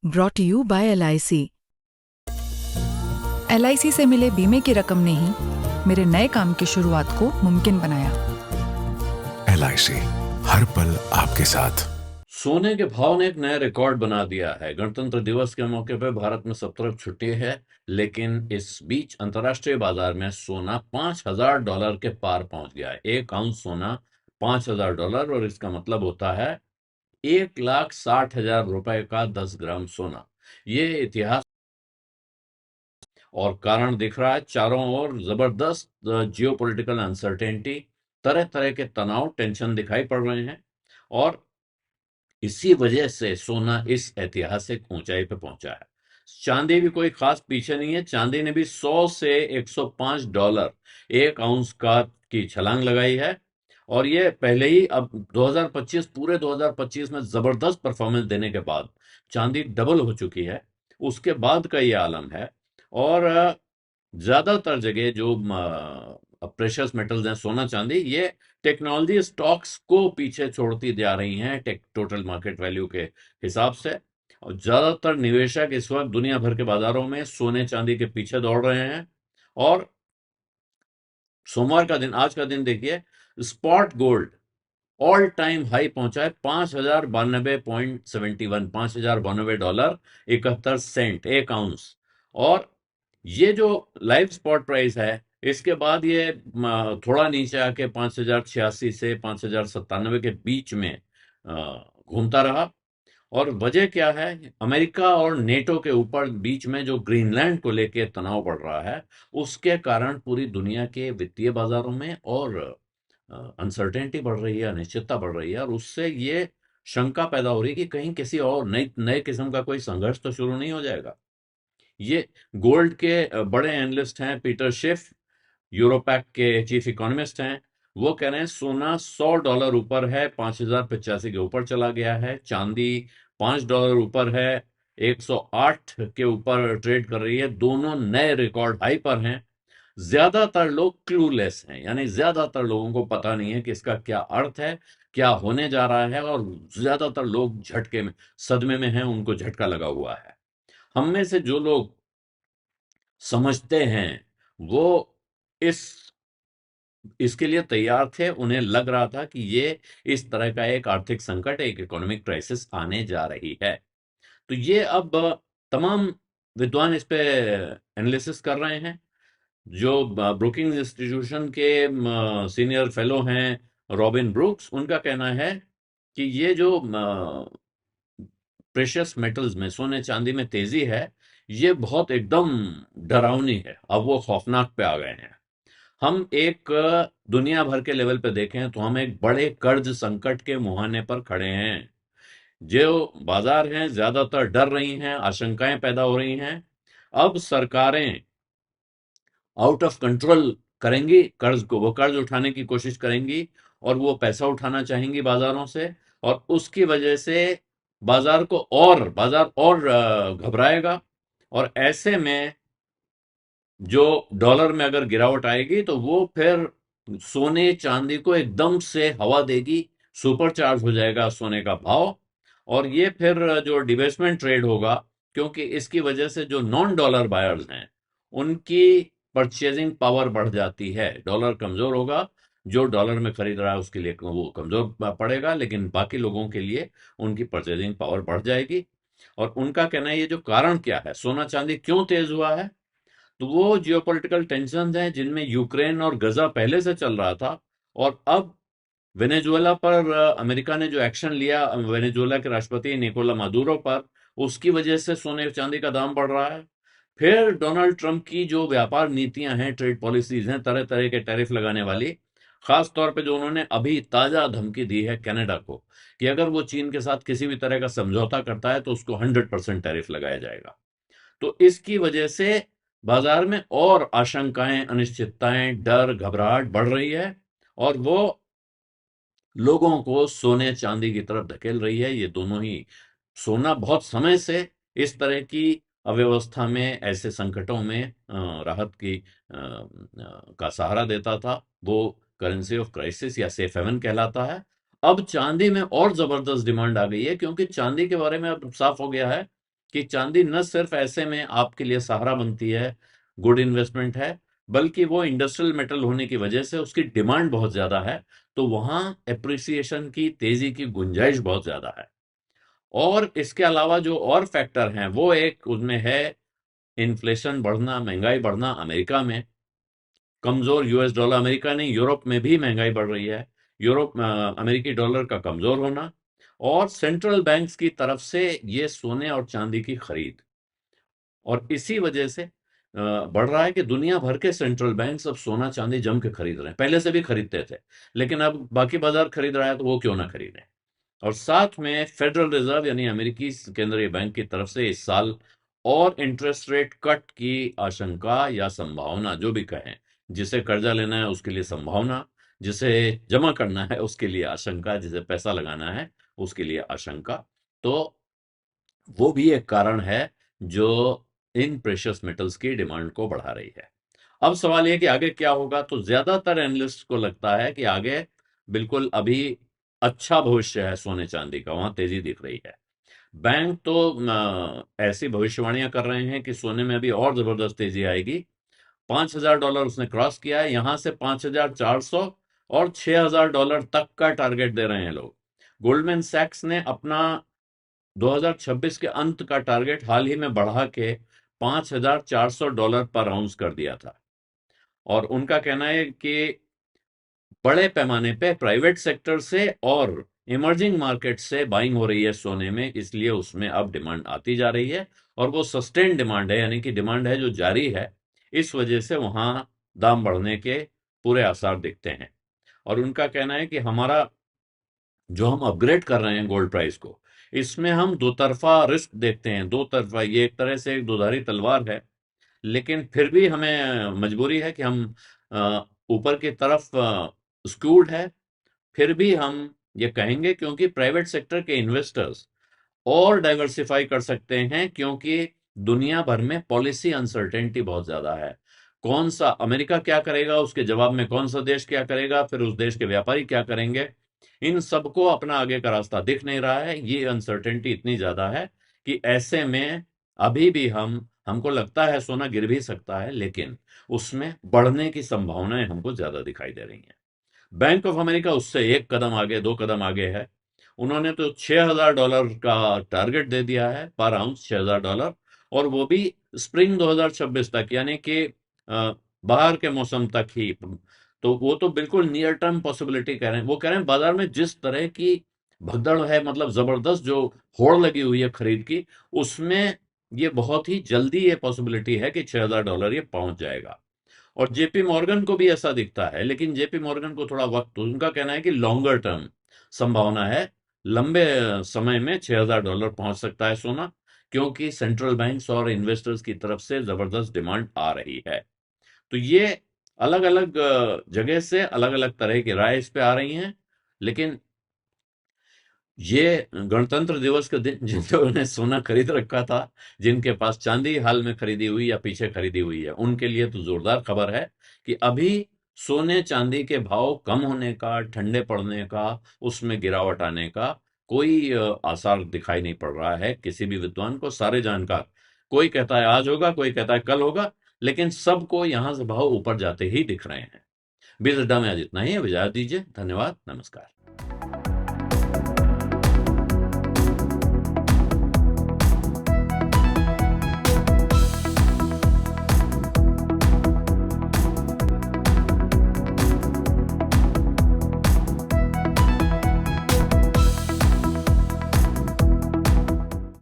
Brought you by LIC। LIC से मिले बीमे की रकम ने ही मेरे नए काम की शुरुआत को मुमकिन बनाया। LIC हर पल आपके साथ। सोने के भाव ने एक नया रिकॉर्ड बना दिया है। गणतंत्र दिवस के मौके पर भारत में सब तरफ छुट्टी है, लेकिन इस बीच अंतर्राष्ट्रीय बाजार में सोना $5,000 के पार पहुंच गया है। 1 आउंस सोना $5,000, और इसका मतलब होता है 1,60,000 रुपए का 10 ग्राम सोना। ये इतिहास और कारण दिख रहा है। चारों ओर जबरदस्त जियोपॉलिटिकल अनसर्टेनिटी, तरह तरह के तनाव, टेंशन दिखाई पड़ रहे हैं, और इसी वजह से सोना इस ऐतिहासिक ऊंचाई पे पहुंचा है। चांदी भी कोई खास पीछे नहीं है। चांदी ने भी 100 से $105 1 आउंस का की छलांग लगाई है, और ये पहले ही अब 2025 पूरे 2025 में जबरदस्त परफॉर्मेंस देने के बाद चांदी डबल हो चुकी है। उसके बाद का ये आलम है। और ज्यादातर जगह जो प्रेशियस मेटल्स हैं, सोना चांदी, ये टेक्नोलॉजी स्टॉक्स को पीछे छोड़ती जा रही हैं टोटल मार्केट वैल्यू के हिसाब से। और ज्यादातर निवेशक इस वक्त दुनिया भर के बाजारों में सोने चांदी के पीछे दौड़ रहे हैं। और सोमवार का दिन, आज का दिन देखिए, spot gold all time high पहुंचा है। 5,092.71, $5,092.71 1 आउंस। और ये जो लाइव स्पॉट प्राइस है, इसके बाद ये थोड़ा नीचे आके 5,086 से 5,097 के बीच में घूमता रहा। और वजह क्या है? अमेरिका और नेटो के ऊपर बीच में जो ग्रीनलैंड को लेकर तनाव बढ़ रहा है, उसके कारण पूरी दुनिया के वित्तीय बाजारों में और अनसर्टेनिटी बढ़ रही है, अनिश्चितता बढ़ रही है, और उससे ये शंका पैदा हो रही है कि कहीं किसी और नए नए किस्म का कोई संघर्ष तो शुरू नहीं हो जाएगा। ये गोल्ड के बड़े एनालिस्ट हैं, पीटर शिफ, यूरोपैक के चीफ इकोनॉमिस्ट हैं। वो कह रहे हैं सोना $100 ऊपर है, 5,085 के ऊपर चला गया है। चांदी $5 ऊपर है, 108 के ऊपर ट्रेड कर रही है। दोनों नए रिकॉर्ड हाई पर हैं। ज्यादातर लोग क्लूलेस हैं, यानी ज्यादातर लोगों को पता नहीं है कि इसका क्या अर्थ है, क्या होने जा रहा है, और ज्यादातर लोग झटके में, सदमे में हैं, उनको झटका लगा हुआ है। हम में से जो लोग समझते हैं, वो इस इसके लिए तैयार थे। उन्हें लग रहा था कि ये इस तरह का एक आर्थिक संकट, एक इकोनॉमिक क्राइसिस आने जा रही है। तो ये अब तमाम विद्वान इस पे एनालिसिस कर रहे हैं। जो ब्रुकिंग इंस्टीट्यूशन के सीनियर फेलो हैं, रॉबिन ब्रूक्स, उनका कहना है कि ये जो प्रेशियस मेटल्स में, सोने चांदी में तेजी है, ये बहुत एकदम डरावनी है। अब वो खौफनाक पे आ गए हैं। हम एक दुनिया भर के लेवल पे देखें तो हम एक बड़े कर्ज संकट के मुहाने पर खड़े हैं। जो बाजार हैं, ज्यादातर डर रही हैं, आशंकाएं पैदा हो रही हैं। अब सरकारें आउट ऑफ कंट्रोल करेंगी कर्ज को, वो कर्ज उठाने की कोशिश करेंगी, और वो पैसा उठाना चाहेंगी बाजारों से, और उसकी वजह से बाजार और घबराएगा। और ऐसे में जो डॉलर में अगर गिरावट आएगी, तो वो फिर सोने चांदी को एकदम से हवा देगी, सुपर चार्ज हो जाएगा सोने का भाव। और ये फिर जो डिबेसमेंट ट्रेड होगा, क्योंकि इसकी वजह से जो नॉन डॉलर बायर्स हैं, उनकी परचेजिंग पावर बढ़ जाती है। डॉलर कमजोर होगा, जो डॉलर में खरीद रहा है उसके लिए वो कमजोर पड़ेगा, लेकिन बाकी लोगों के लिए उनकी परचेजिंग पावर बढ़ जाएगी। और उनका कहना है, ये जो कारण क्या है, सोना चांदी क्यों तेज हुआ है, तो वो जियोपॉलिटिकल टेंशन हैं, जिनमें यूक्रेन और गजा पहले से चल रहा था, और अब वेनेजुएला पर अमेरिका ने जो एक्शन लिया, वेनेजुएला के राष्ट्रपति निकोला मादुरो पर, उसकी वजह से सोने चांदी का दाम बढ़ रहा है। फिर डोनाल्ड ट्रंप की जो व्यापार नीतियां हैं, ट्रेड पॉलिसीज हैं, तरह तरह के टैरिफ लगाने वाली, खास तौर पे जो उन्होंने अभी ताजा धमकी दी है कनाडा को, कि अगर वो चीन के साथ किसी भी तरह का समझौता करता है तो उसको 100% टैरिफ लगाया जाएगा। तो इसकी वजह से बाजार में और आशंकाएं, अनिश्चितताएं, डर, घबराहट बढ़ रही है, और वो लोगों को सोने चांदी की तरफ धकेल रही है। ये दोनों ही, सोना बहुत समय से इस तरह की अव्यवस्था में, ऐसे संकटों में राहत की का सहारा देता था। वो करेंसी ऑफ क्राइसिस या सेफ हेवन कहलाता है। अब चांदी में और जबरदस्त डिमांड आ गई है, क्योंकि चांदी के बारे में अब साफ हो गया है कि चांदी न सिर्फ ऐसे में आपके लिए सहारा बनती है, गुड इन्वेस्टमेंट है, बल्कि वो इंडस्ट्रियल मेटल होने की वजह से उसकी डिमांड बहुत ज्यादा है, तो वहां एप्रिसिएशन की तेजी की गुंजाइश बहुत ज्यादा है। और इसके अलावा जो और फैक्टर हैं वो एक उसमें है इन्फ्लेशन बढ़ना, महंगाई बढ़ना अमेरिका में, कमजोर यूएस डॉलर, अमेरिका नहीं यूरोप में भी महंगाई बढ़ रही है, अमेरिकी डॉलर का कमजोर होना, और सेंट्रल बैंक्स की तरफ से ये सोने और चांदी की खरीद। और इसी वजह से बढ़ रहा है कि दुनिया भर के सेंट्रल बैंक्स अब सोना चांदी जम के खरीद रहे हैं, पहले से भी खरीदते थे, लेकिन अब बाकी बाजार खरीद रहा है तो वो क्यों ना खरीदें। और साथ में फेडरल रिजर्व यानी अमेरिकी केंद्रीय बैंक की तरफ से इस साल और इंटरेस्ट रेट कट की आशंका या संभावना, जो भी कहें, जिसे कर्जा लेना है उसके लिए संभावना, जिसे जमा करना है उसके लिए आशंका, जिसे पैसा लगाना है उसके लिए आशंका, तो वो भी एक कारण है जो इन प्रेशियस मेटल्स की डिमांड को बढ़ा रही है। अब सवाल यह कि आगे क्या होगा, तो ज्यादातर एनालिस्ट को लगता है कि आगे बिल्कुल अभी अच्छा भविष्य है सोने चांदी का, वहां तेजी दिख रही है। बैंक तो ऐसी भविष्यवाणियां कर रहे हैं कि सोने में अभी और जबरदस्त तेजी आएगी। $5,000 उसने क्रॉस किया है, यहां से 5,400 और $6,000 तक का टारगेट दे रहे हैं लोग। गोल्डमैन सैक्स ने अपना 2026 के अंत का टारगेट हाल ही में बढ़ा के $5,400 पर आउंस कर दिया था। और उनका कहना है कि बड़े पैमाने पे प्राइवेट सेक्टर से और इमर्जिंग मार्केट से बाइंग हो रही है सोने में, इसलिए उसमें अब डिमांड आती जा रही है, और वो सस्टेन डिमांड है, यानी कि डिमांड है जो जारी है, इस वजह से वहां दाम बढ़ने के पूरे आसार दिखते हैं। और उनका कहना है कि हमारा जो हम अपग्रेड कर रहे हैं गोल्ड प्राइस को, इसमें हम दो तरफा रिस्क देखते हैं, दो तरफा, ये एक तरह से एक दुधारी तलवार है, लेकिन फिर भी हमें मजबूरी है कि हम ऊपर की तरफ स्क्यूड है, फिर भी हम ये कहेंगे क्योंकि प्राइवेट सेक्टर के इन्वेस्टर्स और डाइवर्सिफाई कर सकते हैं, क्योंकि दुनिया भर में पॉलिसी अनसर्टेनिटी बहुत ज्यादा है। कौन सा अमेरिका क्या करेगा, उसके जवाब में कौन सा देश क्या करेगा, फिर उस देश के व्यापारी क्या करेंगे, इन सबको अपना आगे का रास्ता दिख नहीं रहा है। ये अनसर्टेनिटी इतनी ज्यादा है कि ऐसे में अभी भी हमको लगता है सोना गिर भी सकता है, लेकिन उसमें बढ़ने की संभावनाएं हमको ज्यादा दिखाई दे रही हैं। बैंक ऑफ अमेरिका उससे एक कदम आगे, दो कदम आगे है। उन्होंने तो $6,000 का टारगेट दे दिया है पर आउंस, $6,000, और वो भी स्प्रिंग 2026 तक, यानी कि बाहर के मौसम तक ही। तो वो तो बिल्कुल नियर टर्म पॉसिबिलिटी कह रहे हैं। वो कह रहे हैं बाजार में जिस तरह की भगदड़ है, मतलब जबरदस्त जो होड़ लगी हुई है खरीद की, उसमें ये बहुत ही जल्दी ये पॉसिबिलिटी है कि $6,000 ये पहुंच जाएगा। और जेपी मॉर्गन को भी ऐसा दिखता है, लेकिन जेपी मॉर्गन को थोड़ा वक्त, उनका कहना है कि लॉन्गर टर्म संभावना है, लंबे समय में $6,000 पहुंच सकता है सोना, क्योंकि सेंट्रल बैंक्स और इन्वेस्टर्स की तरफ से जबरदस्त डिमांड आ रही है। तो ये अलग अलग जगह से अलग अलग तरह की राय इस पे आ रही हैं, लेकिन ये गणतंत्र दिवस के दिन जिन लोगों ने सोना खरीद रखा था, जिनके पास चांदी हाल में खरीदी हुई या पीछे खरीदी हुई है, उनके लिए तो जोरदार खबर है कि अभी सोने चांदी के भाव कम होने का, ठंडे पड़ने का, उसमें गिरावट आने का कोई आसार दिखाई नहीं पड़ रहा है किसी भी विद्वान को। सारे जानकार, कोई कहता है आज होगा, कोई कहता है कल होगा, लेकिन सबको यहां से भाव ऊपर जाते ही दिख रहे हैं। बीज अड्डा में आज इतना ही है, विजय दीजिए, धन्यवाद, नमस्कार।